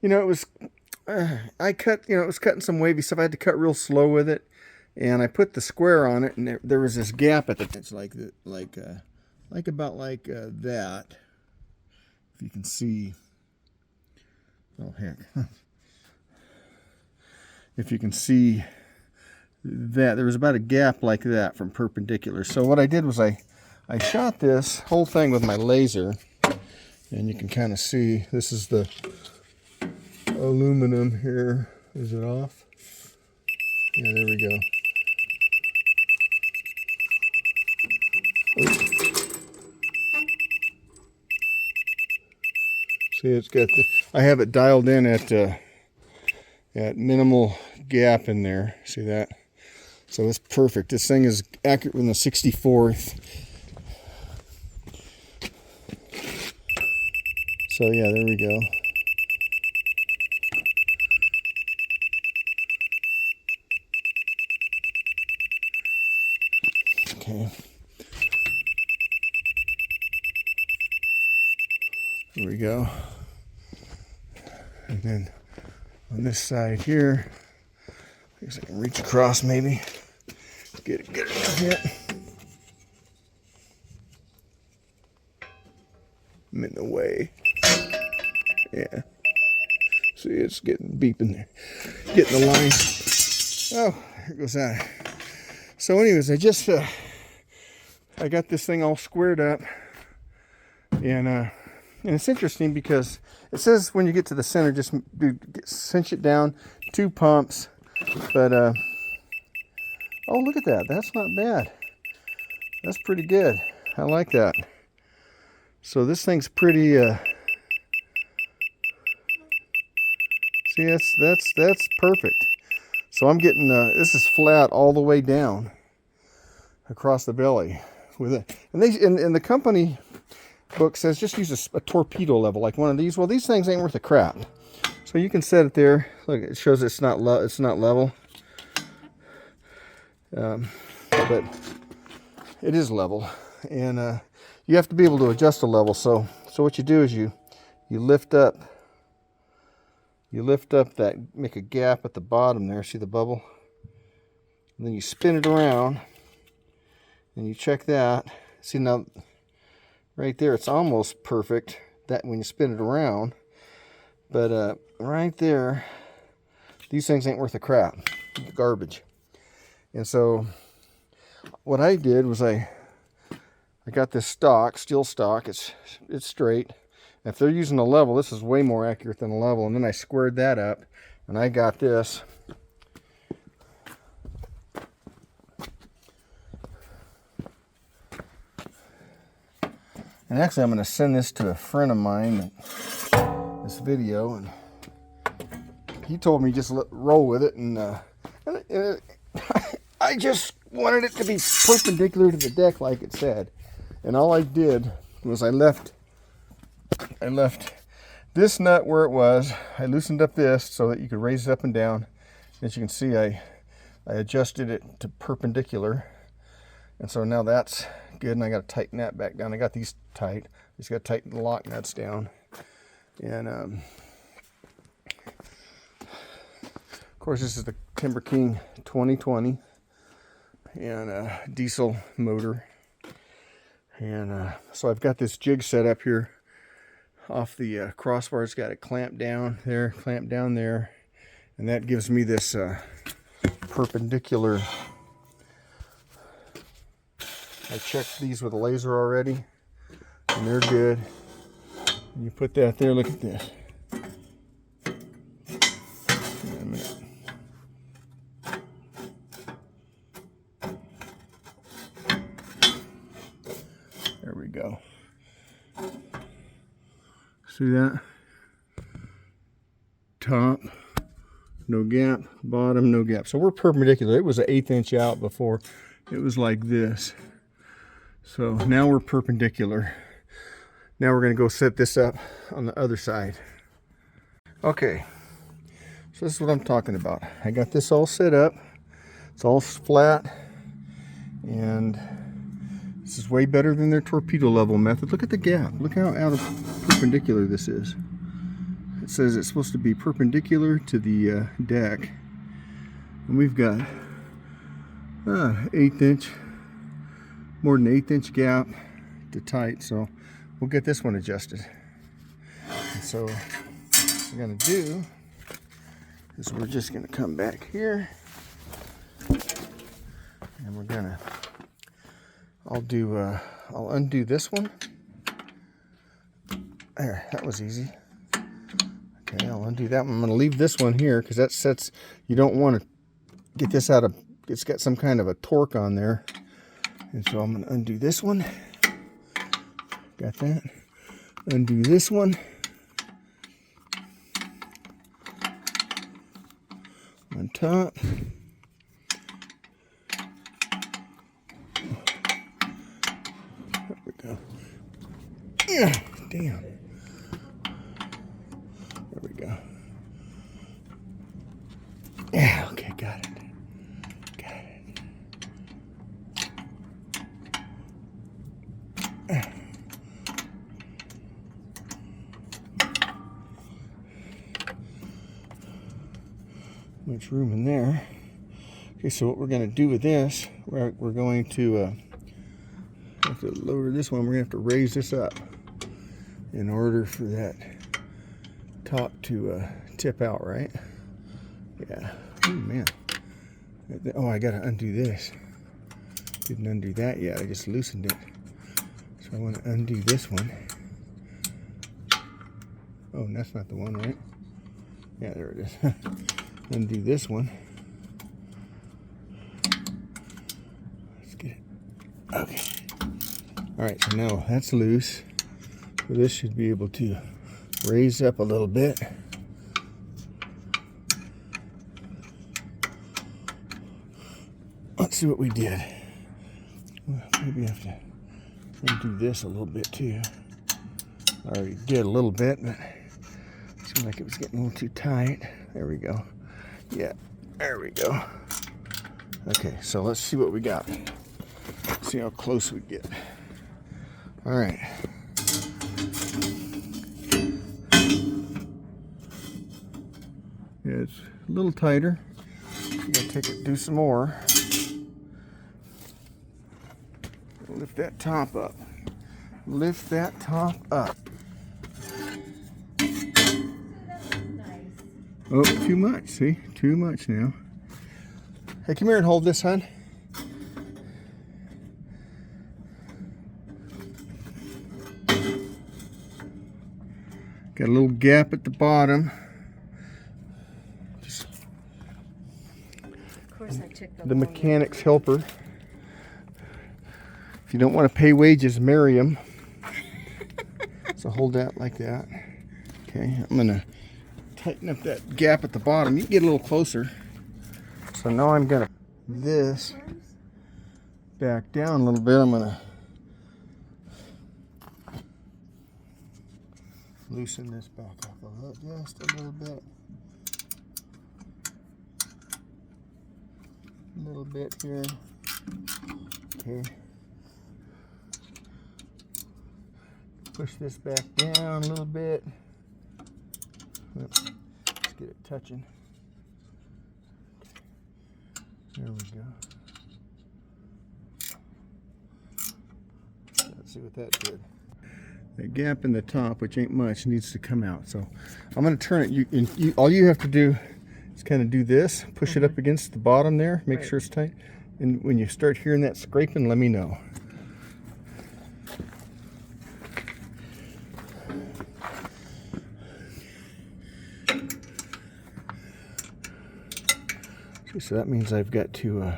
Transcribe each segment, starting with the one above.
You know, it was, I cut, it was cutting some wavy stuff. I had to cut real slow with it. And I put the square on it, and there was this gap at the, it's like about like that. If you can see, oh heck. If you can see that, there was about a gap like that from perpendicular. So what I did was I shot this whole thing with my laser, and you can kind of see, this is the aluminum here. Is it off? Yeah, there we go. See, it's got the, I have it dialed in at minimal gap in there. See that? So it's perfect. This thing is accurate in the 64th. So yeah, there we go. Okay. There we go. And then on this side here, I guess I can reach across maybe. Get it enough hit. I'm in the way. Yeah. See, it's getting beeping there. Getting the line. Oh, here goes that. So anyways, I got this thing all squared up. And it's interesting because it says when you get to the center, just cinch it down, 2 pumps. But, oh, look at that. That's not bad. That's pretty good. I like that. So this thing's pretty, see, that's perfect. So I'm getting, this is flat all the way down across the belly with it. And in the company book says just use a torpedo level, like one of these. Well, these things ain't worth a crap. So you can set it there. Look, it shows it's not level. But it is level. And you have to be able to adjust the level. So what you do is you lift up that, make a gap at the bottom there. See the bubble? And then you spin it around and you check that. See now, right there, it's almost perfect that when you spin it around. But right there, these things ain't worth a crap. Garbage. And so what I did was I got this stock, steel stock. It's straight. If they're using a level, this is way more accurate than a level. And then I squared that up, and I got this. And actually, I'm going to send this to a friend of mine, this video, and he told me just roll with it. And I just wanted it to be perpendicular to the deck, like it said. And all I did was I left this nut where it was. I loosened up this so that you could raise it up and down. As you can see, I adjusted it to perpendicular. And so now that's good, and I got to tighten that back down. I got these tight. Just got to tighten the lock nuts down. And of course, this is the TimberKing 2020 and diesel motor. And so I've got this jig set up here off the crossbar. It's got it clamped down there, and that gives me this perpendicular. I checked these with a laser already, and they're good. And you put that there, look at this. Wait a minute. There we go. See that? Top, no gap, bottom, no gap. So we're perpendicular. It was an 1/8 inch out before. It was like this. So now we're perpendicular. Now we're going to go set this up on the other side. Okay, so this is what I'm talking about. I got this all set up. It's all flat. And this is way better than their torpedo level method. Look at the gap. Look how out of perpendicular this is. it says it's supposed to be perpendicular to the deck. And we've got 1/8 inch, more than 1/8 inch gap to tight, so we'll get this one adjusted. And so what we're going to do is we're just going to come back here and we're going to, I'll undo this one. There, that was easy. Okay, I'll undo that one. I'm going to leave this one here because that sets, you don't want to get this out of, it's got some kind of a torque on there. And so I'm going to undo this one. Got that. Undo this one. On top. There we go. Yeah, damn. There we go. Yeah, okay, got it. Got it. Much room in there. Okay, so what we're going to do with this, we're going to have to lower this one. We're going to have to raise this up in order for that top to tip out, right? Yeah. Oh man. Oh, I got to undo this. Didn't undo that yet. I just loosened it. So I want to undo this one. Oh, and that's not the one, right? Yeah, there it is. Undo this one. Let's get it. Okay. All right, so now that's loose. So this should be able to raise up a little bit. Let's see what we did. Well, maybe I have to undo this a little bit too. I already did a little bit, but it seemed like it was getting a little too tight. There we go. Yeah, there we go. Okay, so let's see what we got. See how close we get. All right. Yeah, it's a little tighter. I'm gonna take it, do some more. Lift that top up. Lift that top up. Oh, too much, see? Too much now. Hey, come here and hold this, hon. Got a little gap at the bottom. Just of course I took the mechanic's helper. If you don't want to pay wages, marry him. So hold that like that. Okay, I'm gonna tighten up that gap at the bottom. You can get a little closer. So now I'm gonna this back down a little bit. I'm gonna loosen this back up just a little bit. A little bit here. Okay. Push this back down a little bit. Let's get it touching. There we go. Let's see what that did. That gap in the top, which ain't much, needs to come out. So I'm going to turn it. All you have to do is kind of do this. Push it up against the bottom there. Make sure it's tight. And when you start hearing that scraping, let me know. So that means I've got to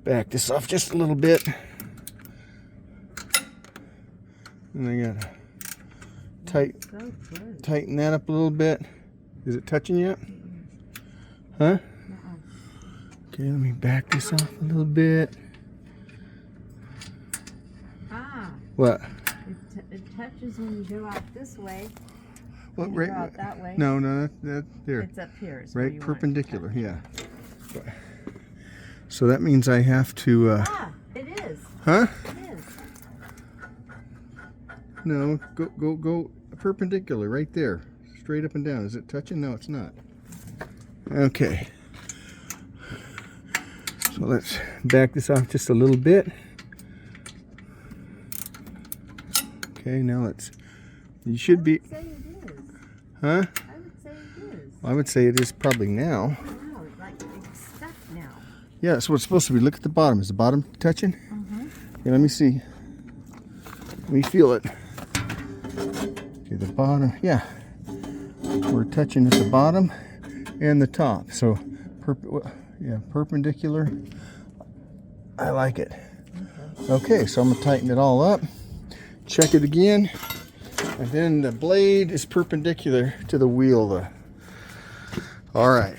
back this off just a little bit. And I gotta tighten that up a little bit. Is it touching yet? Huh? Okay, let me back this off a little bit. Ah. What? It touches when you go out this way. What, right? Go out that way. No, that there. It's up here. Right, perpendicular. Yeah. So that means I have to. It is. Huh? It is. No, go perpendicular right there. straight up and down. Is it touching? No, it's not. Okay. So let's back this off just a little bit. Okay, now let's, you should be, I would say it is. huh? I would say it is. I would say it is probably now. Wow, like it's stuck now. Yeah, that's what it's supposed to be. Look at the bottom. Is the bottom touching? Okay, let me see. Let me feel it. Okay, the bottom, yeah. We're touching at the bottom and the top. So, perpendicular. I like it. Okay, so I'm gonna tighten it all up. Check it again. And then the blade is perpendicular to the wheel. All right.